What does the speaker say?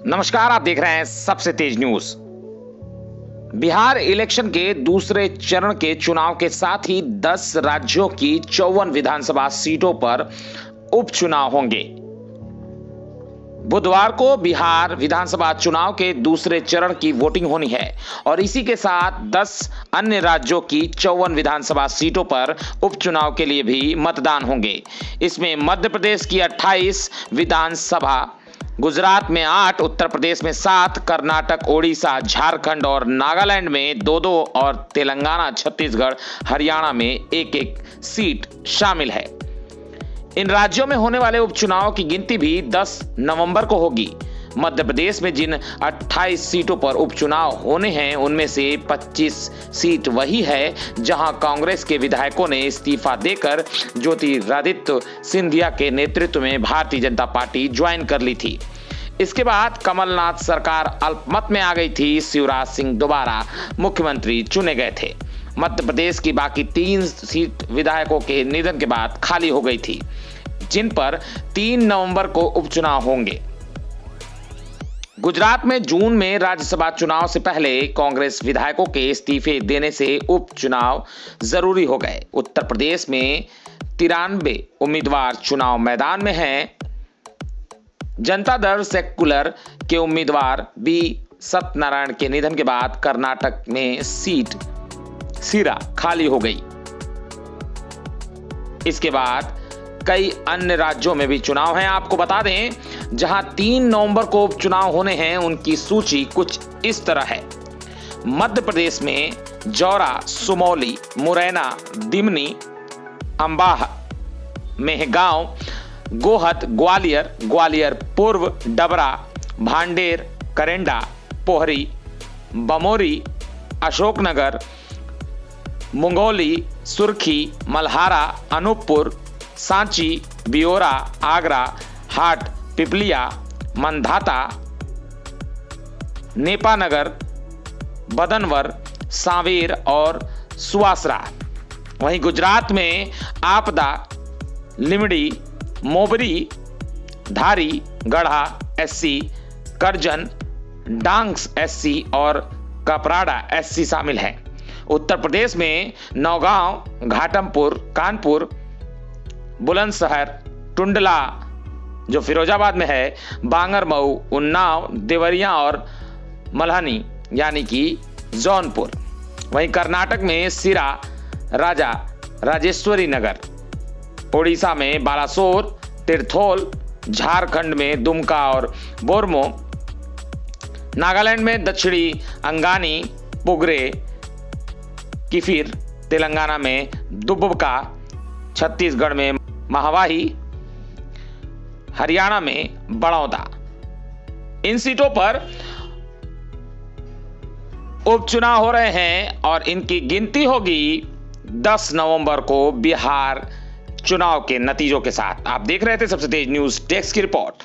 नमस्कार, आप देख रहे हैं सबसे तेज न्यूज। बिहार इलेक्शन के दूसरे चरण के चुनाव के साथ ही 10 राज्यों की 54 विधानसभा सीटों पर उपचुनाव होंगे। बुधवार को बिहार विधानसभा चुनाव के दूसरे चरण की वोटिंग होनी है और इसी के साथ 10 अन्य राज्यों की 54 विधानसभा सीटों पर उपचुनाव के लिए भी मतदान होंगे। इसमें मध्य प्रदेश की 28 विधानसभा, गुजरात में 8, उत्तर प्रदेश में 7, कर्नाटक, ओडिशा, झारखंड और नागालैंड में 2-2 और तेलंगाना, छत्तीसगढ़, हरियाणा में 1-1 सीट शामिल है। इन राज्यों में होने वाले उपचुनाव की गिनती भी 10 नवंबर को होगी। मध्य प्रदेश में जिन 28 सीटों पर उपचुनाव होने हैं उनमें से 25 सीट वही है जहां कांग्रेस के विधायकों ने इस्तीफा देकर ज्योतिरादित्य सिंधिया के नेतृत्व में भारतीय जनता पार्टी ज्वाइन कर ली थी। इसके बाद कमलनाथ सरकार अल्पमत में आ गई थी। शिवराज सिंह दोबारा मुख्यमंत्री चुने गए थे। मध्य प्रदेश की बाकी 3 सीट विधायकों के निधन के बाद खाली हो गई थी, जिन पर 3 नवंबर को उपचुनाव होंगे। गुजरात में जून में राज्यसभा चुनाव से पहले कांग्रेस विधायकों के इस्तीफे देने से उपचुनाव जरूरी हो गए। उत्तर प्रदेश में 93 उम्मीदवार चुनाव मैदान में हैं। जनता दल सेक्युलर के उम्मीदवार बी सत्यनारायण के निधन के बाद कर्नाटक में सीट सिरा खाली हो गई। इसके बाद कई अन्य राज्यों में भी चुनाव हैं। आपको बता दें, जहां 3 नवंबर को उपचुनाव होने हैं उनकी सूची कुछ इस तरह है। मध्य प्रदेश में जौरा, सुमौली, मुरैना, दिमनी, अंबाह, मेहगांव, गोहद, ग्वालियर, ग्वालियर पूर्व, डबरा, भांडेर, करेंडा, पोहरी, बमोरी, अशोकनगर, मुंगोली, सुर्खी, मल्हारा, अनूपपुर, सांची, बियोरा, आगरा, हाट, पिपलिया, मंधाता, नेपानगर, बदनवर, सांवेर और सुवासरा। वहीं गुजरात में आपदा, लिमड़ी, मोबरी, धारी, गढ़ा एससी, करजन, डांग्स एससी और कपराड़ा एससी शामिल हैं। उत्तर प्रदेश में नौगांव, घाटमपुर, कानपुर, बुलंदशहर, टुंडला जो फिरोजाबाद में है, बांगरमऊ, उन्नाव, देवरिया और मल्हनी यानी कि जौनपुर। वहीं कर्नाटक में सिरा, राजा राजेश्वरी नगर, ओडिशा में बालासोर, तिरथोल, झारखंड में दुमका और बोरमो, नागालैंड में दक्षिणी अंगानी, पुगरे, किफिर, तेलंगाना में दुब्बका, छत्तीसगढ़ में महावाही, हरियाणा में बड़ौदा। इन सीटों पर उपचुनाव हो रहे हैं और इनकी गिनती होगी 10 नवंबर को बिहार चुनाव के नतीजों के साथ। आप देख रहे थे सबसे तेज न्यूज डेस्क की रिपोर्ट।